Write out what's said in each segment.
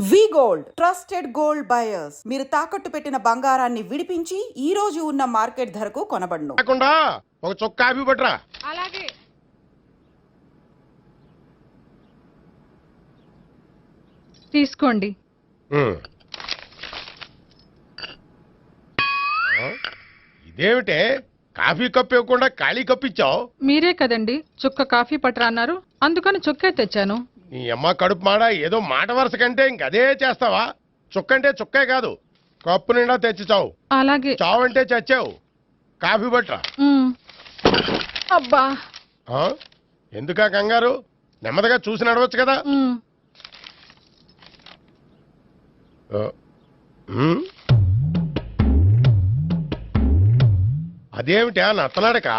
వి gold trusted gold buyers మీరు తాకట్టు పెట్టిన బంగారాన్ని విడిపించి ఈ రోజు ఉన్న మార్కెట్ ధరకు కొనబడును. కాకుండా ఒక చొక్కా కాఫీ పట్రా. అలాగే. తీసుకోండి. ఇదేమిటే కాఫీ కప్పు ఇవ్వకుండా ఖాళీ కప్పు ఇచ్చావు? మీరే కదండి చుక్క కాఫీ పట్టరా అన్నారు, అందుకని చుక్కే తెచ్చాను. నీ అమ్మ కడుపు మాడ, ఏదో మాట వరుస కంటే ఇంకదే చేస్తావా? చుక్కంటే చుక్కే కాదు, కప్పు నిండా తెచ్చి చావు. అలాగే. చావు అంటే చచ్చావు. కాఫీ పట్రా. అబ్బా, ఎందుకా కంగారు? నెమ్మదిగా చూసి నడవచ్చు కదా. అదేమిటా నత్తనాడక?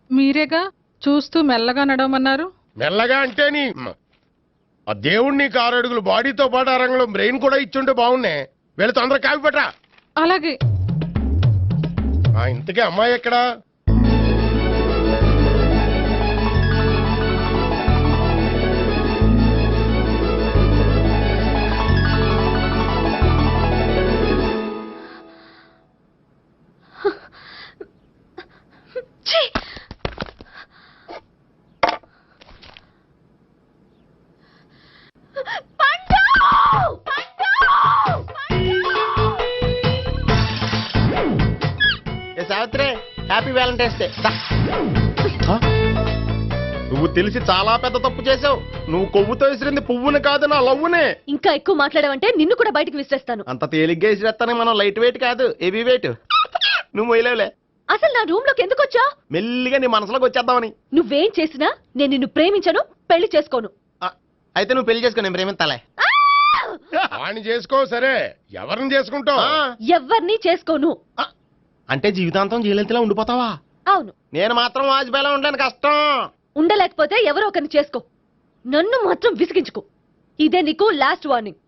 మీరేగా చూస్తూ మెల్లగా నడవమన్నారు. మెల్లగా అంటే నీ ఆ దేవుడు నీకు 6 అడుగులు బాడీతో పాటు ఆ రంగంలో బ్రెయిన్ కూడా ఇచ్చుంటే బాగున్నే. వీళ్ళ తొందర కాఫీ పట్రా. అలాగే. ఇంతకీ అమ్మాయి ఎక్కడా? Savitri, happy Valentine's day. నువ్వు తెలిసి చాలా పెద్ద తప్పు చేసావు. నువ్వు కొవ్వుతో విసిరింది పువ్వుని కాదు, నా లవ్వునే. ఇంకా ఎక్కువ మాట్లాడమంటే నిన్ను కూడా బయటకు విసిరేస్తాను. అంత తేలిగ్గా విసిరేస్తానే, మనం లైట్ వెయిట్ కాదు, హెవీ వెయిట్. నువ్వు మొయ్యలేవులే. అసలు నా రూమ్ లోకి ఎందుకు వచ్చా? మెల్లిగా నీ మనసులోకి వచ్చేద్దామని. నువ్వేం చేసినా నేను నిన్ను ప్రేమించను, పెళ్లి చేసుకోను. అయితే నువ్వు పెళ్లి చేసుకో, నేను ప్రేమిస్తాలే. వాణ్ణి చేసుకో. సరే, ఎవరిని చేసుకుంటావు? ఎవ్వరిని చేసుకోను. అంటే జీవితాంతం జయలలితలా ఉండిపోతావా? అవును. నేను మాత్రం వాజ్పేయిలా ఉండడానికి కష్టం. ఉండలేకపోతే ఎవరో ఒకరిని చేసుకో, నన్ను మాత్రం విసిగించుకో. ఇదే నీకు లాస్ట్ వార్నింగ్.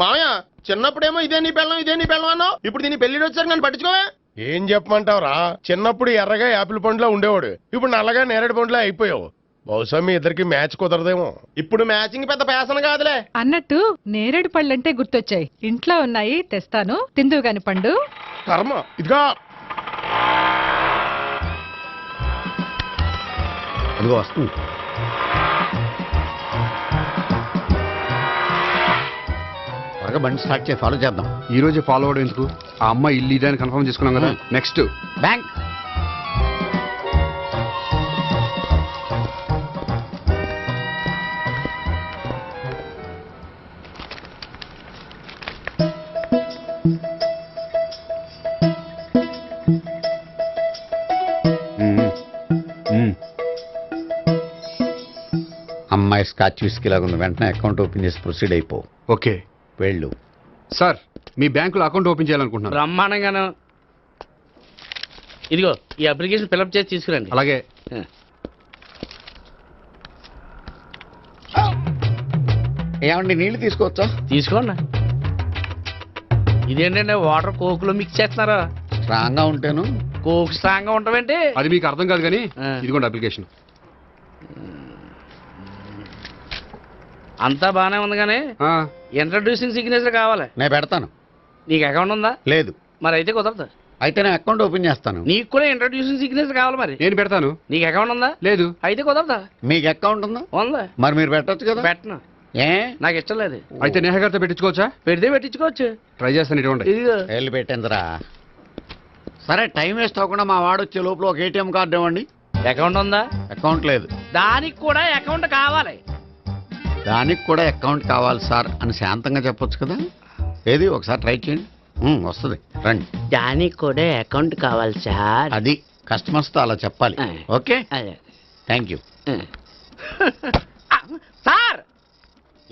మామయ్య, చిన్నప్పుడేమో ఇదే నీ పెళ్ళం అన్నావు, ఇప్పుడు దీని పెళ్లి వచ్చారు నన్ను పట్టించుకోవే. ఏం చెప్పమంటావురా? చిన్నప్పుడు ఎర్రగా యాపిల్ పండులో ఉండేవాడు, ఇప్పుడు నల్లగా నేరేడు పండులో అయిపోయావు. బహుశా మీ ఇద్దరికి మ్యాచ్ కుదరదేమో. ఇప్పుడు మ్యాచింగ్ పెద్ద పేసన కాదులే. అన్నట్టు నేరేడు పళ్ళంటే గుర్తొచ్చాయి. ఇంట్లో ఉన్నాయి, తెస్తాను, తిందువు గాని పండు. కర్మ. ఇదిగా అదిగో వస్తుంది. త్వరగా బండి స్టార్ట్ చేసి ఫాలో చేద్దాం. ఈ రోజే ఫాలో అవడం ఎందుకు? ఆ అమ్మాయి ఇల్లు ఇదని కన్ఫర్మ్ చేసుకున్నాం కదా. Next bank. అమ్మాయి స్కాచ్ విస్కీ లాగా ఉంది. వెంటనే అకౌంట్ ఓపెన్ చేసి ప్రొసీడ్ అయిపో. ఓకే, వెళ్ళు. సార్, మీ బ్యాంకులో అకౌంట్ ఓపెన్ చేయాలనుకుంటున్నాను. బ్రహ్మాండంగాను. ఇదిగో ఈ అప్లికేషన్ ఫిల్అప్ చేసి తీసుకురండి. అలాగే. ఏమండి, నీళ్లు తీసుకోవచ్చా? తీసుకోండి. ఇదేంటంటే వాటర్ కోక్ లో మిక్స్ చేస్తున్నారా? స్ట్రాంగ్ గా ఉంటాను. కోక్ స్ట్రాంగ్ గా ఉంటావేంటి? అది మీకు అర్థం కాదు కానీ ఇదిగోండి అప్లికేషన్. అంతా బానే ఉంది కానీ ఇంట్రడ్యూసింగ్ సిగ్నేచర్ కావాలి. నేను పెడతాను. నీకు అకౌంట్ ఉందా? లేదు. మరి అయితే కుదరదు. అయితే నేను అకౌంట్ ఓపెన్ చేస్తాను. నీకు కూడా ఇంట్రడ్యూసింగ్ సిగ్నేచర్ కావాలి. మరి నేను పెడతాను. నీకు అకౌంట్ ఉందా? లేదు. అయితే కుదరదా? మీకు అకౌంట్ ఉందా? ఉందా? మరి మీరు పెట్టొచ్చు కదా. పెట్టను. ఏ? నాకు ఇష్టం లేదు. అయితే నేహ గారితో పెట్టించుకోవచ్చా? పెడితే పెట్టించుకోవచ్చు. ట్రై చేస్తాను. ఇటువంటి ఇదిగో వెళ్ళి పెట్టిందిరా. సరే, టైం వేస్ట్ అవ్వకుండా మా వాడు వచ్చే లోపల ఒక ఏటీఎం కార్డు ఇవ్వండి. అకౌంట్ ఉందా? అకౌంట్ లేదు. దానికి కూడా అకౌంట్ కావాలి. దానికి కూడా అకౌంట్ కావాలి సార్ అని శాంతంగా చెప్పొచ్చు కదా. ఏది ఒకసారి ట్రై చేయండి. వస్తుంది, రండి. దానికి కూడా అకౌంట్ కావాలి సార్. అది కస్టమర్స్తో అలా చెప్పాలి. Okay, thank you. సార్,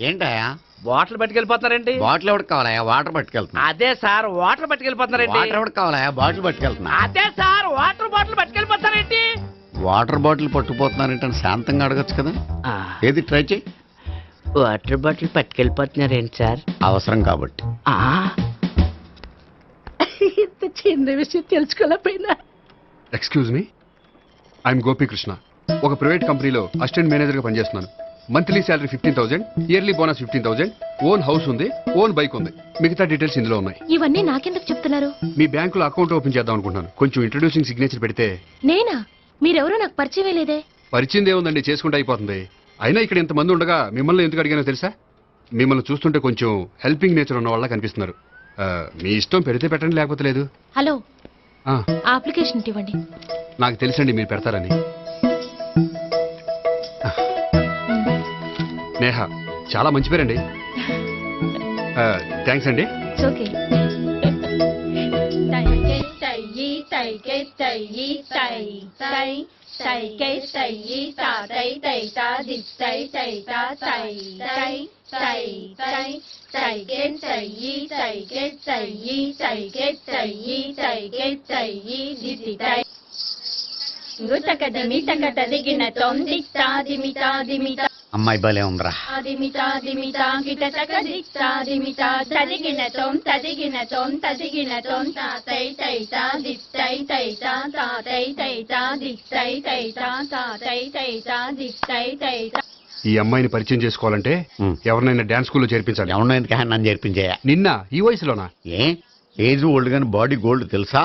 ఏంటయా బాటిల్ పట్టుకెళ్ళిపోతున్నారేంటి? బాటిల్ ఎవరికి కావాలయా? వాటర్ పట్టుకెళ్తున్నా. అదే సార్, వాటర్ పట్టుకెళ్ళిపోతున్నారేంటి? వాటర్ ఎవరికి కావాలయా? బాటిల్ పట్టుకెళ్తున్నా. అదే సార్, వాటర్ బాటిల్ పట్టుకెళ్ళిపోతారేంటి? వాటర్ బాటిల్ పట్టుకుపోతున్నారంటే శాంతంగా అడగచ్చు కదా. ఏది ట్రై చేయి. వాటర్ బాటిల్ పట్టుకెళ్ళిపోతున్నారేంటి సార్? అవసరం కాబట్టి. ఇంత చిన్న విషయం తెలుసుకోలేకపోయినా. Excuse me, I'm Gopikrishna. ఒక ప్రైవేట్ కంపెనీలో అసిస్టెంట్ మేనేజర్గా పనిచేస్తున్నాను. Monthly salary 15,000, yearly bonus 15,000, own house ఉంది, ఓన్ బైక్ ఉంది. మిగతా డీటెయిల్స్ ఇందులో ఉన్నాయి. ఇవన్నీ నాకెందుకు చెప్తున్నారు? మీ బ్యాంకులో అకౌంట్ ఓపెన్ చేద్దాం అనుకుంటున్నాను. కొంచెం ఇంట్రొడ్యూసింగ్ సిగ్నేచర్ పెడితే. నేనా? మీరెవరో నాకు పరిచయమే లేదే. పరిచయం ఏముందండి, చేసుకుంటే అయిపోతుంది. అయినా ఇక్కడ ఇంతమంది ఉండగా మిమ్మల్ని ఎందుకు అడిగానో తెలుసా? మిమ్మల్ని చూస్తుంటే కొంచెం హెల్పింగ్ నేచర్ ఉన్న వాళ్ళ కనిపిస్తున్నారు. మీ ఇష్టం పెడితే పెట్టండి, లేకపోతే లేదు. హలో, ఆ, అప్లికేషన్ ఇవ్వండి. నాకు తెలుసండి మీరు పెడతారని. నేహ, చాలా మంచి పేరండి. థ్యాంక్స్ అండి. ఓకే. అమ్మాయి భలే ఉందిరా. ఈ అమ్మాయిని పరిచయం చేసుకోవాలంటే ఎవరినైనా డాన్స్ స్కూల్లో చేర్పించాలి. ఎవరినో ఎందుకు నన్ను చేర్పించేయ? నిన్న ఈ వయసులోనా? ఏజ్ ఓల్డ్ గాని బాడీ గోల్డ్ తెలుసా?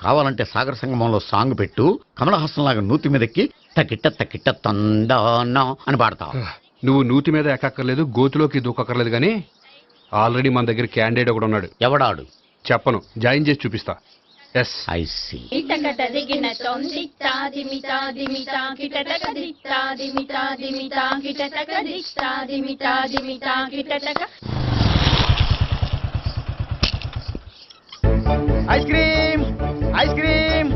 కావాలంటే సాగర సంగమంలో సాంగ్ పెట్టు, కమలహాసం లాగా నూతి మీదకి తకిట్ట తకిట్ట తందానా అని పాడతావు. నువ్వు నూతి మీద ఎక్కక్కర్లేదు, గోతులోకి దూకక్కర్లేదు, కానీ ఆల్రెడీ మన దగ్గర క్యాండిడేట్ ఒకడు ఉన్నాడు. ఎవడాడు? చెప్పను, జాయిన్ చేసి చూపిస్తా. Yes, I see. Ice cream, ice cream.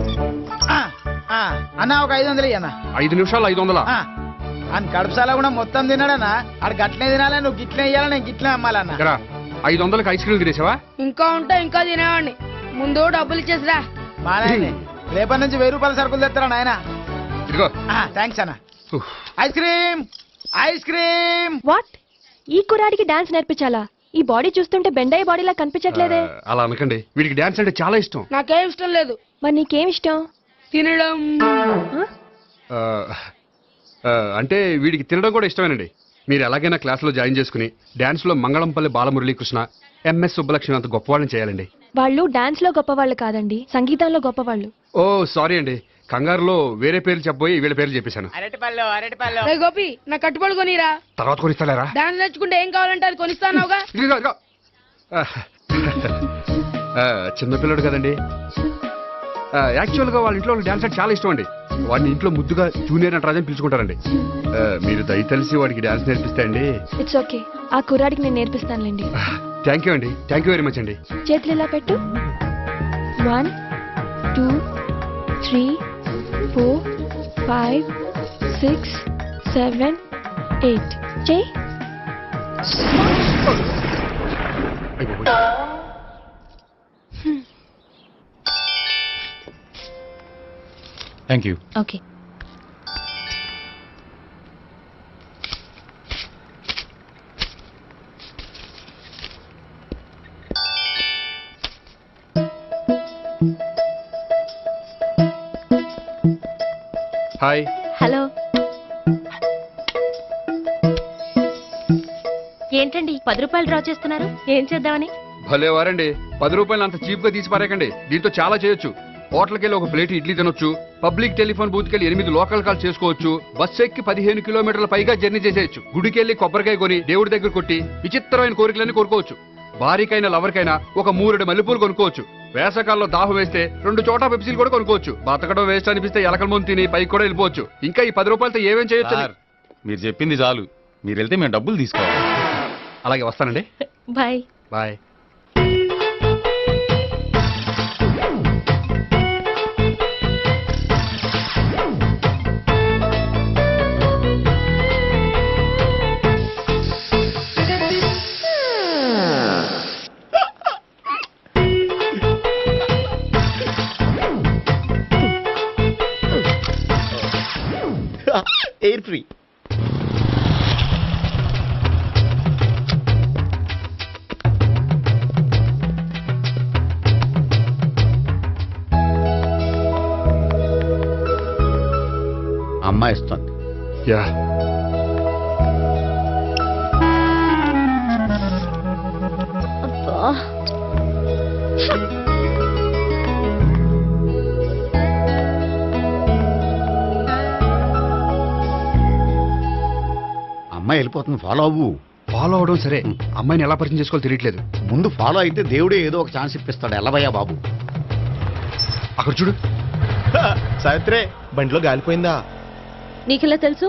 అన్న ఒక 500 అన్న. 5 నిమిషాలు 500. అని కడుపుసాల కూడా మొత్తం తిన్నాడన్నా. ఆడు గట్లే తినాలి, నువ్వు గిట్లే ఇయ్యాలి, నేను గిట్లే అమ్మాలన్న. 500కి ఐస్ క్రీమ్ తినేసావా? ఇంకా ఉంటే ఇంకా తినేవాడిని. ముందు డబ్బులు ఇచ్చేసిరా. మానే రేపటి నుంచి 1000 రూపాయల సరుకులు తెస్తారా నాయన? ఇదిగో. థ్యాంక్స్ అన్న. Ice cream, ice cream. What? ఈ కుర్రాడికి డాన్స్ నేర్పించాలా? ఈ బాడీ చూస్తుంటే బెండయ్య బాడీలా కనిపించట్లేదే. అలా అనకండి, వీడికి డాన్స్ అంటే చాలా ఇష్టం. నాకేం ఇష్టం లేదు. మరి నీకేం ఇష్టం? తినడం. అంటే వీడికి తినడం కూడా ఇష్టమేనండి. మీరు ఎలాగైనా క్లాస్లో జాయిన్ చేసుకుని డాన్స్లో మంగళంపల్లి బాలమురళీకృష్ణ, ఎంఎస్ సుబ్బలక్ష్మి అంత గొప్పవాళ్ళని చేయాలండి. వాళ్ళు డాన్స్ లో గొప్పవాళ్ళు కాదండి, సంగీతంలో గొప్పవాళ్ళు. ఓ సారీ అండి, కంగారులో వేరే పేర్లు చెప్పబోయి వీళ్ళ పేర్లు చెప్పేశాను. అరటిపళ్ళు, అరటిపళ్ళు. రే గోపి, నా కట్టుబడి కొనిరా. తర్వాత కొనిస్తారా? డాన్స్ నేర్చుకుంటే ఏం కావాలంటే అది కొనిస్తానావుగా. చిన్నపిల్లడు కదండి. యాక్చువల్గా వాళ్ళ ఇంట్లో డాన్స్ అంటే చాలా ఇష్టం అండి. వాడిని ఇంట్లో ముద్దుగా జూనియర్ నటరాజని పిలుచుకుంటారండి. మీరు దయతలిసి వాడికి డాన్స్ నేర్పిస్తే అండి. ఇట్స్ ఓకే, ఆ కుర్రాడికి నేను నేర్పిస్తానులేండి. థ్యాంక్ యూ అండి, థ్యాంక్ యూ వెరీ మచ్ అండి. చేతులు ఇలా పెట్టు. 1 2 3 4 5 6 7 8 చెయ్యి. Thank you. Okay. Hi. Hello. ఏంటండి 10 రూపాయలు డ్రా చేస్తున్నారు? ఏం చేద్దామని? భలే వారండి, 10 రూపాయలు అంత చీప్ గా తీసి పారేకండి. దీంతో చాలా చేయొచ్చు. హోటల్కి వెళ్ళి ఒక ప్లేట్ ఇడ్లీ తినొచ్చు, పబ్లిక్ టెలిఫోన్ బూత్కి వెళ్ళి 8 లోకల్ కాల్ చేసుకోవచ్చు, బస్ ఎక్కి 15 కిలోమీటర్ల పైగా జర్నీ చేసేయచ్చు, గుడికి వెళ్ళి కొబ్బరికాయ కొని దేవుడి దగ్గర కొట్టి విచిత్రమైన కోరికలన్నీ కోరుకోవచ్చు, భారీకైనా లవర్కైనా ఒక 3 మల్లెపూలు కొనుక్కోవచ్చు, వేసవకాలంలో దాహం వేస్తే 2 చోటా పెప్సీలు కూడా కొనుక్కోవచ్చు, బతకడం వేస్ట్ అనిపిస్తే ఎలకల ముందు తిని పైకి కూడా వెళ్ళిపోవచ్చు. ఇంకా ఈ 10 రూపాయలతో ఏమేం చేయొచ్చు? మీరు చెప్పింది చాలు, మీరు వెళ్తే మేము డబ్బులు తీసుకోవాలి. అలాగే వస్తానండి. బాయ్. బాయ్. Air free. అమ్మాయి ఇస్తుంది. యా. అమ్మాయి వెళ్ళిపోతుంది, ఫాలో అవ్వు. ఫాలో అవడం సరే, అమ్మాయిని ఎలా పరిచయం చేసుకోవాలో తెలియట్లేదు. ముందు ఫాలో అయితే దేవుడే ఏదో ఒక ఛాన్స్ ఇప్పిస్తాడు. ఎల్లవయ్యా బాబు. అక్కడ చూడు. సావిత్రి బండిలో గాలిపోయిందా? నీకెలా తెలుసు?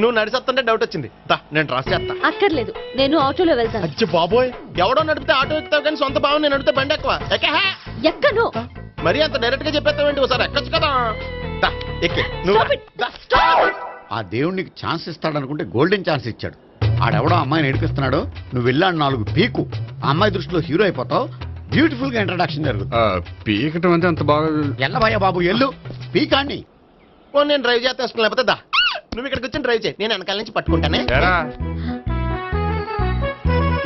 నువ్వు నడిచేస్తుంటే డౌట్ వచ్చింది. నేను ట్రాస్ చేస్తా. అక్కర్లేదు, నేను ఆటోలో వెళ్తాను. అచ్చి బాబోయ్, ఎవడో నడిపితే ఆటో ఎక్కుతావు కానీ సొంత భావం నేను నడిపితే బండి ఎక్కువ. ఎక్కను. మరి అంత డైరెక్ట్ గా చెప్పేస్తావేంటి? ఒకసారి ఎక్కొచ్చు కదా. ఎక్కే నువ్వు. ఆ దేవుడికి ఛాన్స్ ఇస్తాడనుకుంటే గోల్డెన్ ఛాన్స్ ఇచ్చాడు. ఆడెవడో అమ్మాయిని ఏడిపిస్తున్నాడు, నువ్వు వెళ్ళాడు 4 పీకు. ఆ అమ్మాయి దృష్టిలో హీరో అయిపోతావు. బ్యూటిఫుల్ గా ఇంట్రడక్షన్ జరుగుతుంది. పీకటం అంటే అంత బాగా. ఎల్లవయ్యా బాబు, ఎల్లు పీకాన్ని. నేను డ్రైవ్ చేస్తాను, లేకపోతే దా నువ్వు ఇక్కడికి వచ్చి డ్రైవ్ చేయి, నేను వెనకాల నుంచి పట్టుకుంటానే.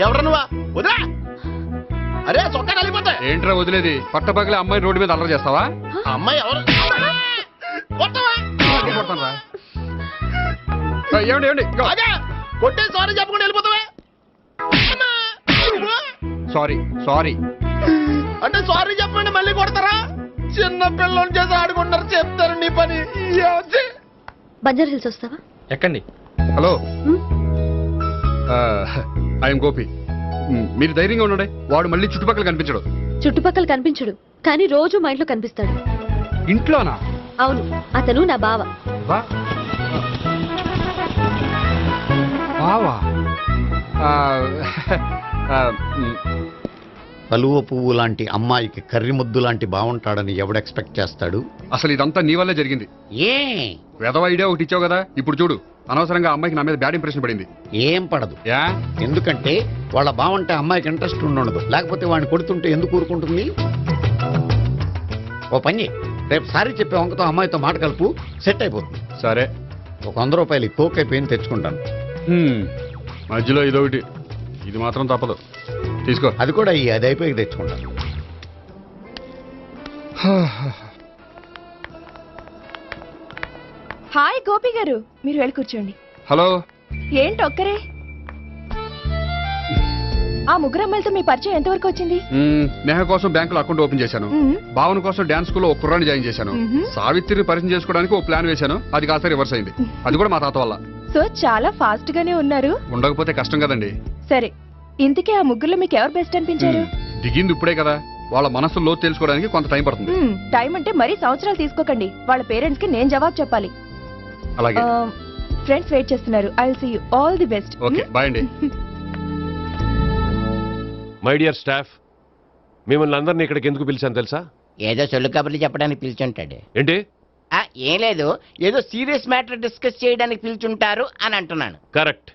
ఎవరు నువ్వా? వదిలా. అరే చొక్కా కలిపోతా. ఏంట్రా వదిలేది? పట్టపగలే అమ్మాయి రోడ్డు మీద అల్లరి చేస్తావా? అమ్మాయి ఎవరు? ఏమండి ఏమండి, కొట్టే సారీ చెప్పకుండా వెళ్ళిపోతావా? సారీ సారీ అంటే సారీ చెప్పండి మళ్ళీ కొడతారా? చిన్న పిల్లలు చేసి ఆడుకుంటారు, చెప్తారు నీ పని. బంజారా హిల్స్ వస్తావా? ఎక్కండి. Hello, I'm Gopi. మీరు ధైర్యంగా ఉండండి. వాడు మళ్ళీ చుట్టుపక్కల కనిపించడు. చుట్టుపక్కల కనిపించడు, కానీ రోజు మా ఇంట్లో కనిపిస్తాడు. ఇంట్లోనా? అవును, అతను నా బావ. బావా? కలువ పువ్వు లాంటి అమ్మాయికి కర్రి ముద్దు లాంటి బాగుంటాడని ఎవడు ఎక్స్పెక్ట్ చేస్తాడు? అసలు ఇదంతా నీ వల్లే జరిగింది. ఏ వెధవ ఐడియా ఒకటి ఇచ్చావు కదా, ఇప్పుడు చూడు. అనవసరంగా అమ్మాయికి నా మీద బ్యాడ్ ఇంప్రెషన్ పడింది. ఏం పడదు. ఎందుకంటే వాళ్ళ బాగుంటే అమ్మాయికి ఇంట్రెస్ట్ ఉండదు. లేకపోతే వాడిని కొడుతుంటే ఎందుకు ఊరుకుంటుంది? ఓ పని, రేపు సారీ చెప్పే వంకతో అమ్మాయితో మాట కలుపు, సెట్ అయిపోతుంది. సరే, ఒక 100 రూపాయలు కోక్ అయిపోయింది తెచ్చుకుంటాను. మధ్యలో ఇదొకటి, ఇది మాత్రం తప్పదు. తీసుకో. అది కూడా అది అయిపోయి తెచ్చుకుంటాను. హాయ్ గోపి గారు, మీరు వెళ్ళి కూర్చోండి. హలో. ఏంటి ఒక్కరే? ఆ ముగ్గురు అమ్మాయిలతో మీ పరిచయం ఎంతవరకు వచ్చింది? నేహ కోసం బ్యాంకులో అకౌంట్ ఓపెన్ చేశాను. భావన కోసం డాన్స్ స్కూల్లో ఒక కుర్రాన్ని జాయిన్ చేశాను. సావిత్రిని పరిచయం చేసుకోవడానికి ఒక ప్లాన్ వేశాను, అది కాస్త రివర్స్ అయింది. అది కూడా మా తాత వల్ల. సో చాలా ఫాస్ట్ గానే ఉన్నారు. ఉండకపోతే కష్టం కదండి. సరే, ఇంతకీ ఆ ముగ్గురులో మీకు ఎవరు బెస్ట్ అనిపించారు? దిగింది ఇప్పుడే కదా, వాళ్ళ మనసు లోతు తెలుసుకోవడానికి కొంత టైం పడుతుంది. టైం అంటే మరీ సంవత్సరాలు తీసుకోకండి. వాళ్ళ పేరెంట్స్ కి నేను జవాబు చెప్పాలి. అలాగే. ఫ్రెండ్స్ వెయిట్ చేస్తున్నారు. I will see you. All the best. Okay, bye అండి. మై డియర్ స్టాఫ్, మిమ్మల్ని అందరినీ ఇక్కడికి ఎందుకు పిలిచాను తెలుసా? ఏదో సొల్లు కబుర్లు చెప్పడానికి పిలిచుంటాడు. ఏంటి? ఏం లేదు, ఏదో సీరియస్ మ్యాటర్ డిస్కస్ చేయడానికి పిలుచుంటారు అని అంటున్నాను. కరెక్ట్.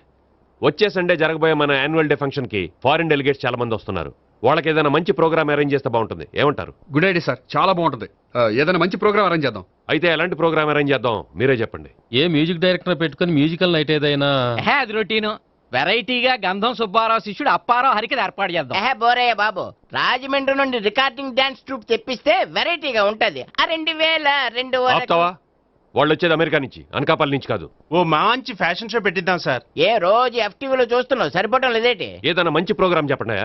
వచ్చే సండే జరగబోయే మన యాన్యువల్ డే ఫంక్షన్ కి ఫారిన్ డెలిగేట్స్ చాలా మంది వస్తున్నారు. వాళ్ళకి ఏదైనా మంచి ప్రోగ్రామ్ అరేంజ్ చేస్తే బాగుంటుంది. ఏమంటారు? గుడ్ ఐడియా సార్, చాలా బాగుంటుంది. ఏదైనా మంచి ప్రోగ్రామ్ అరేంజ్ చేద్దాం. అయితే ఎలాంటి ప్రోగ్రామ్ అరేంజ్ చేద్దాం మీరే చెప్పండి. ఏ మ్యూజిక్ డైరెక్టర్ పెట్టుకుని మ్యూజికల్ నైట్ ఏదైనా? అది రొటీను. వెరైటీగా గంధం సుబ్బారావు శిష్యుడు అప్పారావు హరికి ఏర్పాటు చేద్దాం. బోరయ్య బాబు, రాజమండ్రి నుండి రికార్డింగ్ డాన్స్ ట్రూప్ తెప్పిస్తే వెరైటీగా ఉంటది. 2002 వాళ్ళు వచ్చేది అమెరికా నుంచి, అనకాపల్లి నుంచి కాదు. ఓ మంచి ఫ్యాషన్ షో పెట్టిద్దాం సార్. ఏ రోజు FTVలో చూస్తున్నావు, సరిపోవటం లేదేటి? ఏదైనా మంచి ప్రోగ్రామ్ చెప్పండి.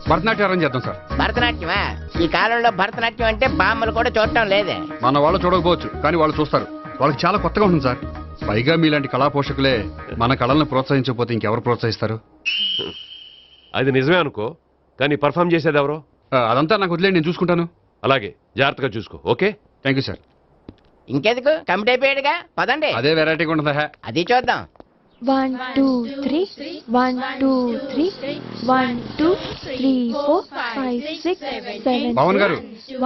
భరతనాట్యం అరేంజ్ చేద్దాం సార్. భరతనాట్యమా? ఈ కాలంలో భరతనాట్యం అంటే బామ్మలు కూడా చూడటం లేదే. మన వాళ్ళు చూడకపోవచ్చు, కానీ వాళ్ళు చూస్తారు. వాళ్ళకి చాలా కొత్తగా ఉంటుంది సార్. పైగా మీలాంటి కళా పోషకులే మన కళలను ప్రోత్సహించకపోతే ఇంకెవరు ప్రోత్సహిస్తారు? అది నిజమే అనుకో, కానీ పర్ఫామ్ చేసేది ఎవరో? అదంతా నాకు వదిలేండి, నేను చూసుకుంటాను. అలాగే, జాగ్రత్తగా చూసుకో. Okay, thank you sir. ఇంకెందుకు, కమిటీ అయిపోయాడుగా, పదండి. అదే వెరైటీగా ఉంటుందా? అది చూద్దాం. 1 2 3 1 2 3 1 2 3 4 5 6 7. పవన్ గారు,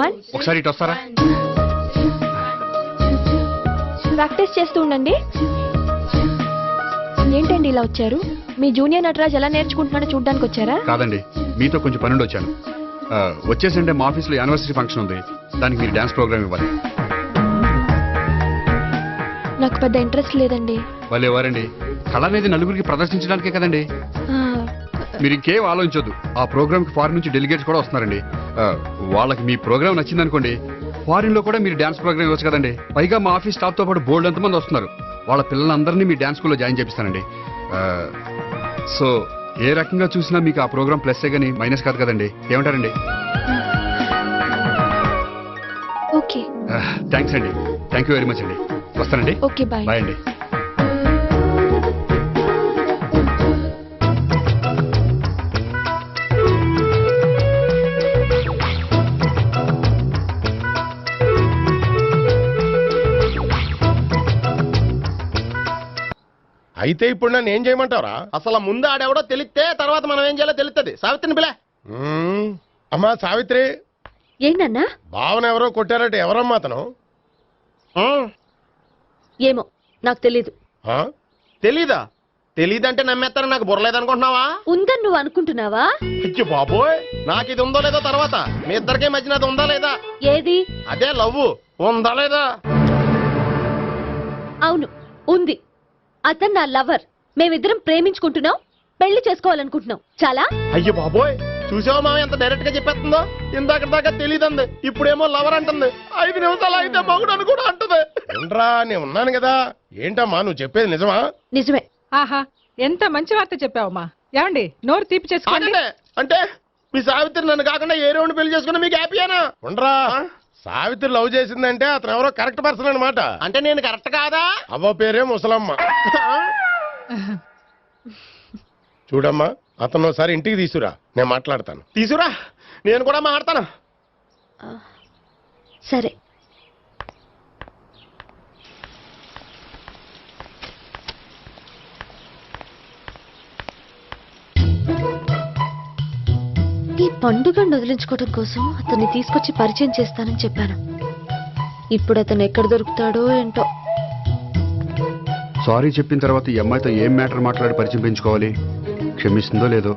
1 ఒకసారి ఇటు వస్తారా? ప్రాక్టీస్ చేస్తూ ఉండండి. ఏంటండి ఇలా వచ్చారు? మీ జూనియర్ నటరాజ్ ఎలా నేర్చుకుంటున్నాడో చూడ్డానికి వచ్చారా? కాదండి, మీతో కొంచెం పనుండి వచ్చాను. వచ్చేసంటే మా ఆఫీస్లో యానివర్సరీ ఫంక్షన్ ఉంది, దానికి మీరు డాన్స్ ప్రోగ్రామ్ ఇవ్వాలి. నాకు పెద్ద ఇంట్రెస్ట్ లేదండి. వాళ్ళు ఎవరండి? కళ అనేది నలుగురికి ప్రదర్శించడానికే కదండి. మీరు ఇంకేం ఆలోచించొద్దు. ఆ ప్రోగ్రామ్ కి ఫారిన్ నుంచి డెలిగేట్స్ కూడా వస్తున్నారండి. వాళ్ళకి మీ ప్రోగ్రామ్ నచ్చిందనుకోండి, ఫారిన్ లో కూడా మీరు డాన్స్ ప్రోగ్రామ్ ఇవ్వచ్చు కదండి. పైగా మా ఆఫీస్ స్టాఫ్ తో పాటు బోల్డ్ ఎంతమంది వస్తున్నారు. వాళ్ళ పిల్లలందరినీ మీ డాన్స్ స్కూల్లో జాయిన్ చేపిస్తానండి. సో ఏ రకంగా చూసినా మీకు ఆ ప్రోగ్రామ్ ప్లస్ గానీ మైనస్ కాదు కదండి. ఏమంటారండి? ఓకే. థ్యాంక్స్ అండి, థ్యాంక్ యూ వెరీ మచ్ అండి. వస్తానండి. Okay bye. బాయ్ అండి. అయితే ఇప్పుడు నన్ను ఏం చేయమంటావరా? అసలు ముందు ఆడెవడో తెలిస్తే తర్వాత మనం ఏం చేయాలో తెలుస్తుంది. సావిత్రిని పిల్ల. అమ్మా సావిత్రి, ఏంటన్నా? భావన ఎవరో కొట్టారట, ఎవరమ్మా అతను? ఏమో నాకు తెలీదు. ఆ? తెలీదా? తెలీదంటే నమ్మేస్తారని నాకు బుర్రలేదనుకుంటున్నావా? ఉందని నువ్వు అనుకుంటున్నావా? అయ్యో బాబోయ్, నాకు ఇది ఉందో లేదో తర్వాత. మీ ఇద్దరికే మధ్యన అది ఉందా లేదా? ఏది? అదే లవ్ ఉందా లేదా? అవును, ఉంది. అతను నా లవర్. మేమిద్దరం ప్రేమించుకుంటున్నాం, పెళ్లి చేసుకోవాలనుకుంటున్నాం. చాలా. అయ్యో బాబోయ్, చూసావా మామ ఎంత డైరెక్ట్ గా చెప్పేస్తుందో? ఇందాక దాకా తెలియదండి, ఇప్పుడేమో లవర్ అంటుంది. 5 నిమిషాలు అయితే మగుడు అని కూడా అంటుంది. ఏంట్రా, నేను ఉన్నాను కదా. ఏంటమ్మా నువ్వు చెప్పేది నిజమా? నిజమే. ఆహా, ఎంత మంచి వార్త చెప్పావమ్మా. ఏమండి, నోరు తీపి చేసుకోండి. అంటే మీ సావిత్రి నన్ను కాకుండా ఏ రౌండ్ పెళ్లి చేసుకున్నా మీకు హ్యాపీయేనా? ఉండరా, సావిత్రి లవ్ చేసిందంటే అతను ఎవరో కరెక్ట్ పర్సన్ అనమాట. అంటే నేను కరెక్ట్ కాదా? అవ్వ పేరే ముసలమ్మ. చూడమ్మా, అతను ఒకసారి ఇంటికి తీసుకురా, నేను మాట్లాడతాను. తీసురా, నేను కూడా మాట్లాడతాను. సరే. ఈ పండుగను వదిలించుకోవడం కోసం అతన్ని తీసుకొచ్చి పరిచయం చేస్తానని చెప్పాను. ఇప్పుడు అతను ఎక్కడ దొరుకుతాడో ఏంటో. సారీ చెప్పిన తర్వాత ఈ అమ్మాయితో ఏం మ్యాటర్ మాట్లాడి పరిచయం పెంచుకోవాలి? క్షమిస్తుందో లేదో.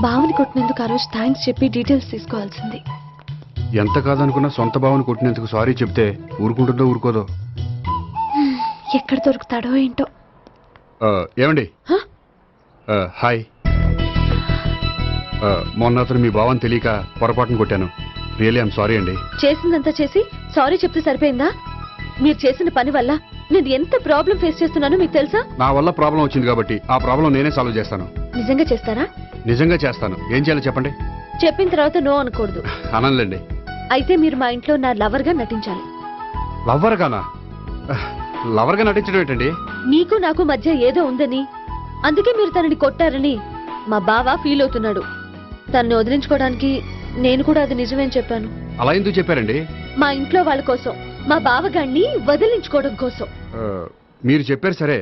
బావని కొట్టినందుకు ఆ రోజు థ్యాంక్స్ చెప్పి డీటెయిల్స్ తీసుకోవాల్సింది. ఎంత కాదనుకున్నా సొంత భావన కొట్టినందుకు సారీ చెప్తే ఊరుకుంటుందో ఊరుకోదో. ఎక్కడ దొరుకుతాడో ఏంటో. ఏమండి? హాయ్. మొన్న అతను మీ భావన తెలియక పొరపాటును కొట్టాను. రియల్లీ ఐఎమ్ సారీ అండి. చేసిందంతా చేసి సారీ చెప్తే సరిపోయిందా? మీరు చేసిన పని వల్ల నేను ఎంత ప్రాబ్లం ఫేస్ చేస్తున్నానో మీకు తెలుసా? నా వల్ల ప్రాబ్లం వచ్చింది కాబట్టి ఆ ప్రాబ్లం నేనే సాల్వ్ చేస్తాను. నిజంగా చేస్తారా? నిజంగా చేస్తాను. ఏం చేయాలో చెప్పండి. చెప్పిన తర్వాత నో అనకూడదు. అనంలేండి. అయితే మీరు మా ఇంట్లో నా లవర్ గా నటించాలి. లవ్వర్ గానా? లవర్ గా నటించడం ఏంటండి? మీకు నాకు మధ్య ఏదో ఉందని, అందుకే మీరు తనని కొట్టారని మా బావ ఫీల్ అవుతున్నాడు. తనని వదిలించుకోవడానికి నేను కూడా అది నిజమేని చెప్పాను. అలా ఎందుకు చెప్పారండి? మా ఇంట్లో వాళ్ళ కోసం, మా బావగాన్ని వదిలించుకోవడం కోసం. మీరు చెప్పారు సరే,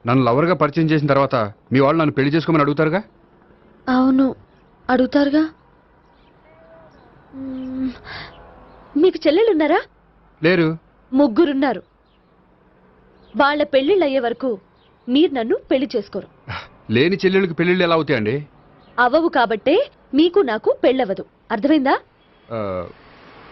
నన్ను లవర్ గా పరిచయం చేసిన తర్వాత మీ వాళ్ళు నన్ను పెళ్లి చేసుకోమని అడుగుతారుగా? అవును, అడుగుతారుగా. మీకు చెల్లెలున్నారా? లేరు. ముగ్గురున్నారు. వాళ్ళ పెళ్లిళ్ళు అయ్యే వరకు మీరు నన్ను పెళ్లి చేసుకోరు. లేని చెల్లెళ్ళకి పెళ్లిళ్ళు ఎలా అవుతాయండి? అవ్వవు కాబట్టే మీకు నాకు పెళ్ళవదు. అర్థమైందా?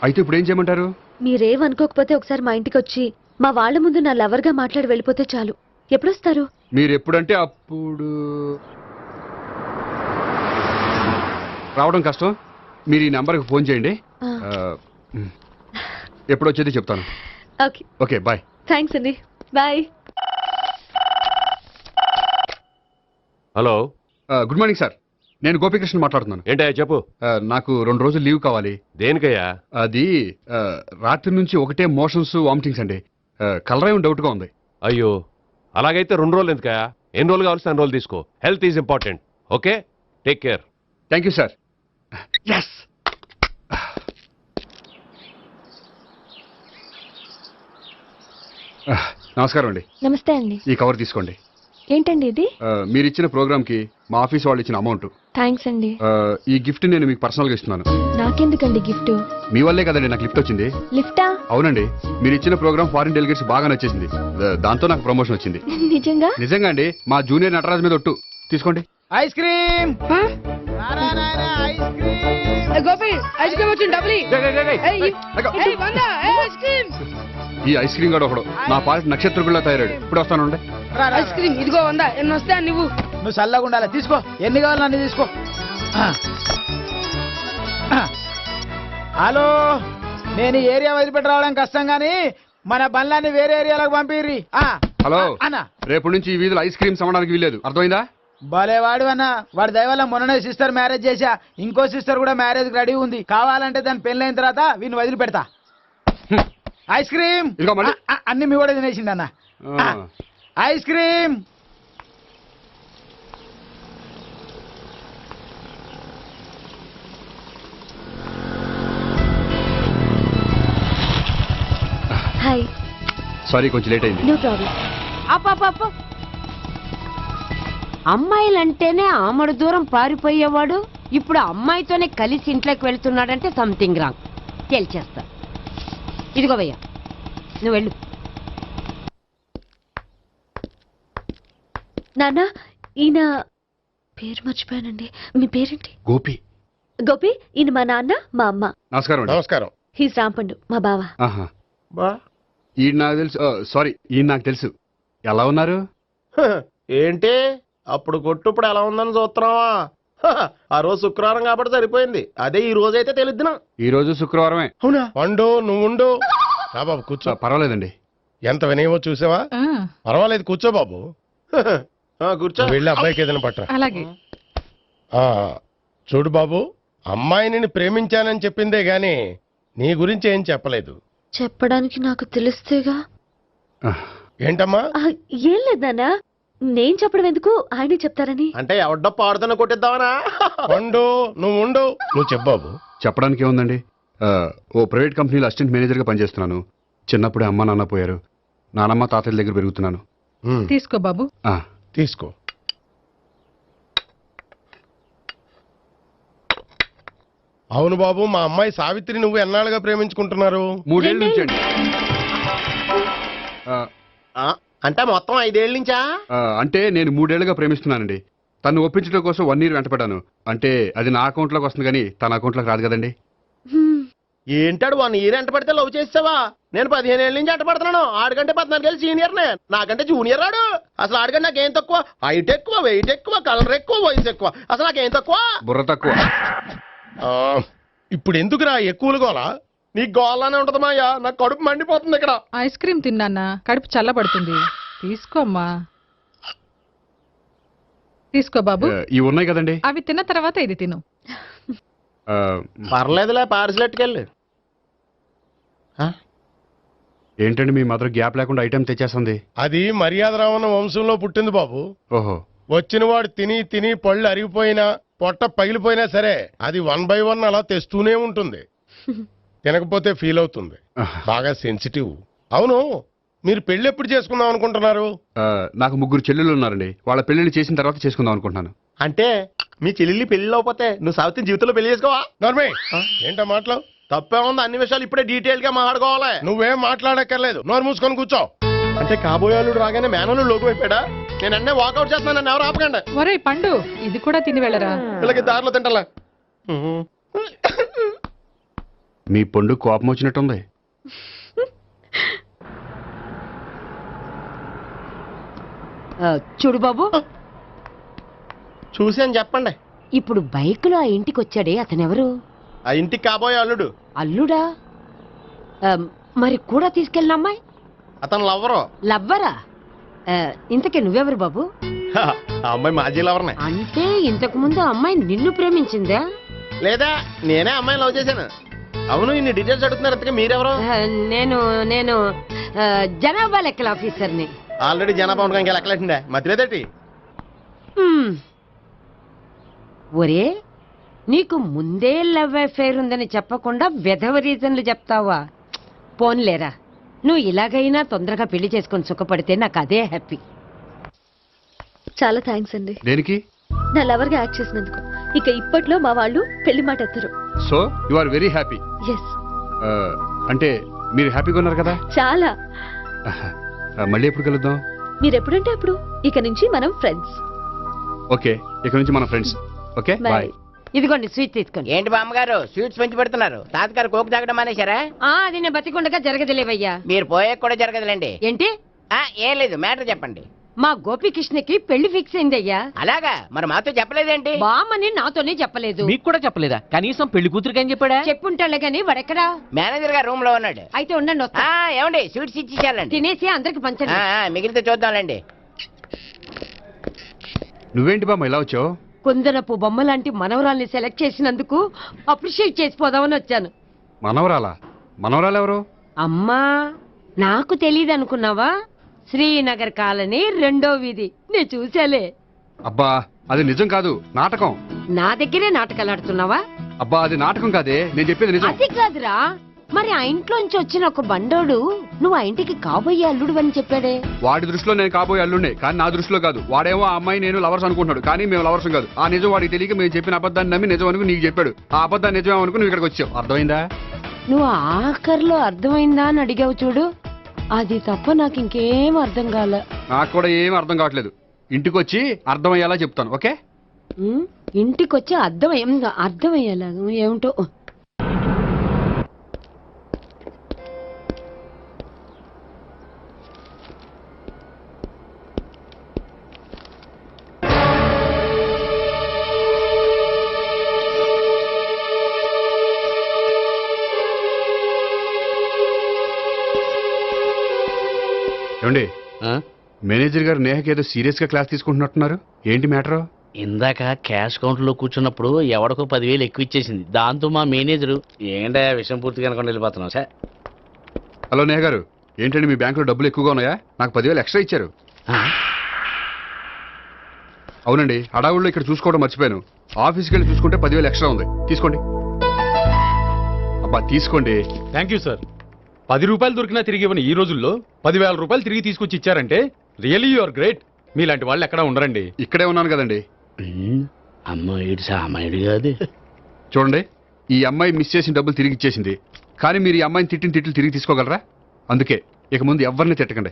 అయితే ఇప్పుడు ఏం చేయమంటారు? మీరేమనుకోకపోతే ఒకసారి మా ఇంటికి వచ్చి మా వాళ్ళ ముందు నా లవర్ గా మాట్లాడి వెళ్ళిపోతే చాలు. ఎప్పుడొస్తారు? మీరు ఎప్పుడంటే అప్పుడు. రావడం కష్టం. మీరు ఈ నంబర్కి ఫోన్ చేయండి. ఎప్పుడు వచ్చేది చెప్తాను. ఓకే. Okay, bye. థ్యాంక్స్ అండి, bye. Hello, good morning sir. నేను గోపికృష్ణ మాట్లాడుతున్నాను. ఏంటయ్యా చెప్పు. నాకు 2 రోజులు లీవ్ కావాలి. దేనికయ్యా? అది రాత్రి నుంచి ఒకటే మోషన్స్, వామిటింగ్స్ అండి. కలరేం డౌట్గా ఉంది. అయ్యో, అలాగైతే 2 రోజులు ఎందుకయ్యా? ఎన్ని రోజులు కావాల్సిన 2 రోజులు తీసుకో. Health is important. Okay, take care. Thank you sir. Yes. నమస్కారం అండి. నమస్తే అండి. ఈ కవర్ తీసుకోండి. ఏంటండి ఇది? మీరు ఇచ్చిన ప్రోగ్రామ్ కి మా ఆఫీస్ వాళ్ళు ఇచ్చిన అమౌంట్. థ్యాంక్స్ అండి. ఈ గిఫ్ట్ నేను మీకు పర్సనల్ గా ఇస్తున్నాను. నాకెందుకండి గిఫ్ట్? మీ వల్లే కదండి నాకు లిఫ్ట్ వచ్చింది. లిఫ్టా? అవునండి, మీరు ఇచ్చిన ప్రోగ్రామ్ ఫారిన్ డెలిగేట్స్ బాగా నచ్చేసింది. దాంతో నాకు ప్రమోషన్ వచ్చింది. నిజంగా? నిజంగా అండి. మా జూనియర్ నటరాజ్ మీద ఒట్టు. తీసుకోండి. Ice cream. Gopi, ice cream వచ్చింది. డబ్బులు ఈ ఐస్ క్రీమ్ గడు ఒకడు నా పాలిట నక్షత్రకుల్లా తయారాడు. ఇప్పుడు వస్తానండి. ఐస్ క్రీమ్ ఇదిగో 100. ఎన్ని వస్తా నువ్వు? నువ్వు చల్లగా ఉండాలి. తీసుకో, ఎన్ని కావాలి అన్ని తీసుకో. హలో, నేను ఈ ఏరియా వదిలిపెట్టి రావడం కష్టం గానీ మన బండ్లన్నీ వేరే ఏరియాలకు పంపిర్రి. హలో అన్న, రేపు నుంచి ఈ వీధిలో ఐస్ క్రీమ్స్ అమ్మడానికి వీల్లేదు. అర్థమైందా? భలేవాడు అన్న వాడి దయ వల్ల మొన్ననే సిస్టర్ మ్యారేజ్ చేశా. ఇంకో సిస్టర్ కూడా మ్యారేజ్ రెడీ ఉంది. కావాలంటే దాని పెళ్ళైన తర్వాత వీడిని వదిలిపెడతా. ఐస్ క్రీమ్ ఇదిగో మళ్ళీ. అన్ని మీ కూడా తినేసిండి అన్న. Ice cream. హాయ్. సారీ కొంచెం లేట్ అయింది. No problem. అప్ప అమ్మాయిలంటేనే ఆమడు దూరం పారిపోయేవాడు ఇప్పుడు అమ్మాయితోనే కలిసి ఇంట్లోకి వెళ్తున్నాడంటే సంథింగ్ రాంగ్. తేల్చేస్తా. ఇదిగో భయ్యా, నువ్వు వెళ్ళు. నాన్న, ఈయన పేరు మర్చిపోయానండి. మీ పేరేంటి? గోపి. గోపి. ఈయన మా నాన్న, మా అమ్మ. నమస్కారం అండి. నమస్కారం. హీస్ రాంపండు, మా బావ. ఆహా. ఈయన నాకు తెలుసు. సారీ, ఈయన నాకు తెలుసు. ఎలా ఉన్నారు? ఏంటి అప్పుడు కొట్టు ఇప్పుడు ఎలా ఉందని చూస్తున్నావా? ఆ రోజు శుక్రవారం కాబట్టి సరిపోయింది. అదే ఈ రోజు అయితే తెలిద్దునా. ఈ రోజు శుక్రవారమే. అవునా? పండు నువ్వు ఉండు. రా బాబు కూర్చో. పర్వాలేదండి. ఎంత వినయమో చూసావా? పర్వాలేదు కూర్చో బాబు. కూర్చో. వెళ్ళి అబ్బాయికి ఏదైనా పట్టరా. అలాగే. చూడు బాబు, అమ్మాయిని ప్రేమించానని చెప్పిందే గాని నీ గురించి ఏం చెప్పలేదు. చెప్పడానికి నాకు తెలిస్తేగా. ఏంటమ్మా? ఏం లేదు నాన్న, నేను చెప్పడం ఎందుకు, ఆయనే చెప్తారని. అంటే ఎవడ్డో పాడుతున్న కొట్టిద్దామనా? పండు నువ్వు ఉండు. నువ్వు చెప్పు బాబు. చెప్పడానికి ఏముందండి, ఓ ప్రైవేట్ కంపెనీలో అసిస్టెంట్ మేనేజర్గా పనిచేస్తున్నాను. చిన్నప్పుడే అమ్మ నాన్న పోయారు. నానమ్మ తాతయ్య దగ్గర పెరుగుతున్నాను. తీసుకో బాబు. తీసుకో. అవును బాబు, మా అమ్మాయి సావిత్రి నువ్వు ఎన్నాళ్ళుగా ప్రేమించుకుంటున్నారు? 3 ఏళ్ళ నుంచి అండి. అంటే మొత్తం 5 ఏళ్ళ నుంచా? అంటే నేను 3 ఏళ్ళుగా ప్రేమిస్తున్నానండి. తను ఒప్పించడం కోసం 1 year వెంటపడ్డాను. అంటే అది నా అకౌంట్లోకి వస్తుంది కానీ తన అకౌంట్లోకి రాదు కదండి. ఏంటాడు 1 year ఎంట పడితే లవ్ చేసావా? నేను 15 ఏళ్ళ నుంచి ఎంట పడుతున్నాను. ఆడికంటే 14 ఏళ్ళు సీనియర్నే. నాకంటే జూనియర్ రాడు. అసలు ఆడికంటే నాకేం తక్కువ? హైట్ ఎక్కువ, వెయిట్ ఎక్కువ, కలర్ ఎక్కువ, వయసు ఎక్కువ. అసలు నాకేం తక్కువ? బుర్ర తక్కువ. ఇప్పుడు ఎందుకురా ఎక్కువలు గోలా? నీకు గోళ్ళనే ఉంటది మాయా. నాకు కడుపు మండిపోతుంది ఇక్కడ. ఐస్ క్రీమ్ తిన్నానా, కడుపు చల్లబడుతుంది. తీసుకోమ్మా. తీసుకో బాబు. ఇవి ఉన్నాయి కదండి, అవి తిన్న తర్వాత ఇది తిను. పర్లేదులే, పార్సిల్ ఎట్టుకెళ్ళి. ఏంటండి మీ మాత్రం గ్యాప్ లేకుండా ఐటెం తెచ్చేస్తుంది? అది మర్యాద రావణ వంశంలో పుట్టింది బాబు. ఓహో. వచ్చిన వాడు తిని తిని పళ్ళు అరిగిపోయినా పొట్ట పగిలిపోయినా సరే అది 1 by 1 అలా తెస్తూనే ఉంటుంది. తినకపోతే ఫీల్ అవుతుంది. బాగా సెన్సిటివ్. అవును, మీరు పెళ్లి ఎప్పుడు చేసుకుందాం అనుకుంటున్నారు? నాకు 3 చెల్లెళ్ళు ఉన్నారండి. వాళ్ళ పెళ్లిళ్ళు చేసిన తర్వాత చేసుకుందాం అనుకుంటున్నాను. అంటే మీ చెల్లెల్ని పెళ్లి అవ్వకపోతే నువ్వు సావిత్రి జీవితంలో పెళ్లి చేసుకోవా? నర్మే ఏంటో మాటలు? తప్పే ఉంది. అన్ని విషయాలు ఇప్పుడే డీటెయిల్ గా మాట్లాడుకోవాలి. నువ్వేం మాట్లాడక్కర్లేదు, నోరు మూసుకొని కూర్చో. అంటే కాబోయేవాళ్ళు రాగానే మేనలు లోకి అయిపోయాడా? నేను అన్నీ వాకౌట్ చేస్తున్నాను, నన్ను ఎవరు ఆపకండి. ఒరే పండు, ఇది కూడా తిని వెళ్ళరా. వీళ్ళకి దారిలో తింటలే. మీ పండు కోపం వచ్చినట్టుంది. చూడు బాబు, చూసి అని చెప్పండి. ఇప్పుడు బైక్ లో ఆ ఇంటికి వచ్చాడే అతనెవరు? ఆ ఇంటికి కాబోయే అల్లుడు. అల్లుడా? మరి కూడా తీసుకెళ్ళిన అమ్మాయి? అతను లవ్వరు. లవ్వరా? ఇంతకీ నువ్వెవరు బాబు? ఆ అమ్మాయి మాజీ లవర్నే. అంటే ఇంతకు ముందు అమ్మాయి నిన్ను ప్రేమించిందా? లేదా నేనే అమ్మాయిని లవ్ చేశాను. అవును, ఇన్ని డీటెయిల్స్ అడుగుతున్నారు. ఇంతకీ మీరెవరు? నేను జనాభా లెక్కల ఆఫీసర్ని. ఆల్రెడీ జనాభా ఉండగా ఇంకా లెక్కలేటండే మధ్యలేదేటి? ఒరే, నీకు ముందే లవ్ అఫైర్ ఉందని చెప్పకుండా వెధవ రీజన్లు చెప్తావా? పోన్లేరా, నువ్వు ఇలాగైనా తొందరగా పెళ్లి చేసుకొని సుఖపడితే నాకు అదే హ్యాపీ. చాలా థ్యాంక్స్ అండి. దేనికి? నా లవర్ గా యాక్ట్ చేసినందుకు. ఇక ఇప్పట్లో మా వాళ్ళు పెళ్లి మాట ఎత్తరు. So you are very happy. Yes. అంటే మీరు హ్యాపీగా ఉన్నారు కదా? చాలా. మళ్ళీ ఎప్పుడు కలుద్దాం? మీరు ఎప్పుడంటే అప్పుడు. ఇక నుంచి మనం ఫ్రెండ్స్. ఓకే, ఇక నుంచి మన ఫ్రెండ్స్. Okay, bye. ఇదిగోండి స్వీట్ తీసుకోండి. ఏంటి బామ్మగారు స్వీట్స్ పెంచి పెడుతున్నారు? తాతగారు కోక్ తాగడం మానేశారా? అది నేను బతికుండగా జరగదులేవయ్యా. మీరు పోయే కూడా జరగదులేండి. ఏంటి? ఏం లేదు, మ్యాటర్ చెప్పండి. మా గోపికృష్ణకి పెళ్లి ఫిక్స్ అయిందయ్యా. అలాగా? మరి మాతో చెప్పలేదేంటి? బామ్మని నాతోనే చెప్పలేదు. మీకు కూడా చెప్పలేదా? కనీసం పెళ్లి కూతురికి అని చెప్పాడా? చెప్పుంటాలే గాని వాడెక్కడా? మేనేజర్ గారు రూమ్ లో ఉన్నాడు. అయితే ఉండండి, వస్తా. ఏమండి స్వీట్స్ ఇచ్చేసాలండి. తినేసి అందరికి పంచండి. మిగిలితే చూద్దాంలేండి. నువ్వేంటి బామ్మ ఇలా వచ్చావు? కుందనపు బొమ్మ లాంటి మనవరాల్ని సెలెక్ట్ చేసినందుకు అప్రిషియేట్ చేసిపోదామని వచ్చాను. మనవరాలా? మనవరాలెవరు? అమ్మా, నాకు తెలియదు అనుకున్నావా? శ్రీనగర్ కాలనీ 2వ వీధి, నేను చూసాలే. అబ్బా, అది నిజం కాదు, నాటకం. నా దగ్గరే నాటకాలు ఆడుతున్నావా? అబ్బా, అది నాటకం కాదే, నేను చెప్పేది నిజం. అది కాదురా, మరి ఆ ఇంట్లోంచి వచ్చిన ఒక బండోడు నువ్వు ఆ ఇంటికి కాబోయే అల్లుడు అని చెప్పాడే. వాడి దృష్టిలో నేను కాబోయే అల్లుడే, కానీ నా దృష్టిలో కాదు. వాడేమో ఆ అమ్మాయి నేను లవర్స్ అనుకుంటున్నాడు, కానీ మేము లవర్స్ కాదు. ఆ నిజం వాడికి తెలియక మేము చెప్పిన అబద్ధాన్ని నమ్మి నిజం అనుకుని నీకు చెప్పాడు. ఆ అబద్ధాన్ని నిజం అనుకుని నువ్వు ఇక్కడికి వచ్చావు. అర్థమైందా? నువ్వు ఆఖర్లో అర్థమైందా అని అడిగావు చూడు, అది తప్ప నాకు ఇంకేం అర్థం కాల. నాకు కూడా ఏం అర్థం కావట్లేదు. ఇంటికి వచ్చి అర్థమయ్యేలా చెప్తాను, ఓకే? ఇంటికొచ్చి అర్థమయ్యేలా ఏమిటో. ఏమండి, మేనేజర్ గారు నేహకి ఏదో సీరియస్ గా క్లాస్ తీసుకుంటున్నట్టున్నారు. ఏంటి మ్యాటర్? ఇందాక క్యాష్ కౌంటర్ లో కూర్చున్నప్పుడు ఎవడికో 10,000 ఎక్కువ ఇచ్చేసింది. దాంతో మా మేనేజరు ఏంటా విషయం పూర్తిగా అనుకుని వెళ్ళిపోతున్నాం సార్. హలో నేహ గారు, ఏంటండి మీ బ్యాంకులో డబ్బులు ఎక్కువగా ఉన్నాయా? నాకు 10,000 ఎక్స్ట్రా ఇచ్చారు. అవునండి, హడావుల్లో ఇక్కడ చూసుకోవడం మర్చిపోయాను. ఆఫీస్కి వెళ్ళి చూసుకుంటే 10,000 ఎక్స్ట్రా ఉంది, తీసుకోండి. అబ్బా తీసుకోండి. Thank you sir. 10 రూపాయలు దొరికినా తిరిగి ఇవ్వని ఈ రోజుల్లో 10,000 రూపాయలు తిరిగి తీసుకొచ్చి ఇచ్చారంటే రియలీ యు ఆర్ గ్రేట్. మీలాంటి వాళ్ళు ఎక్కడా ఉండరండి. ఇక్కడే ఉన్నాను కదండి. అమ్మాయిడు సామాయుడు కాదు. చూడండి, ఈ అమ్మాయి మిస్ చేసిన డబ్బులు తిరిగి ఇచ్చేసింది, కానీ మీరు ఈ అమ్మాయిని తిట్టిన తిట్లు తిరిగి తీసుకోగలరా? అందుకే ఇక ముందు ఎవరిని తిట్టకండి.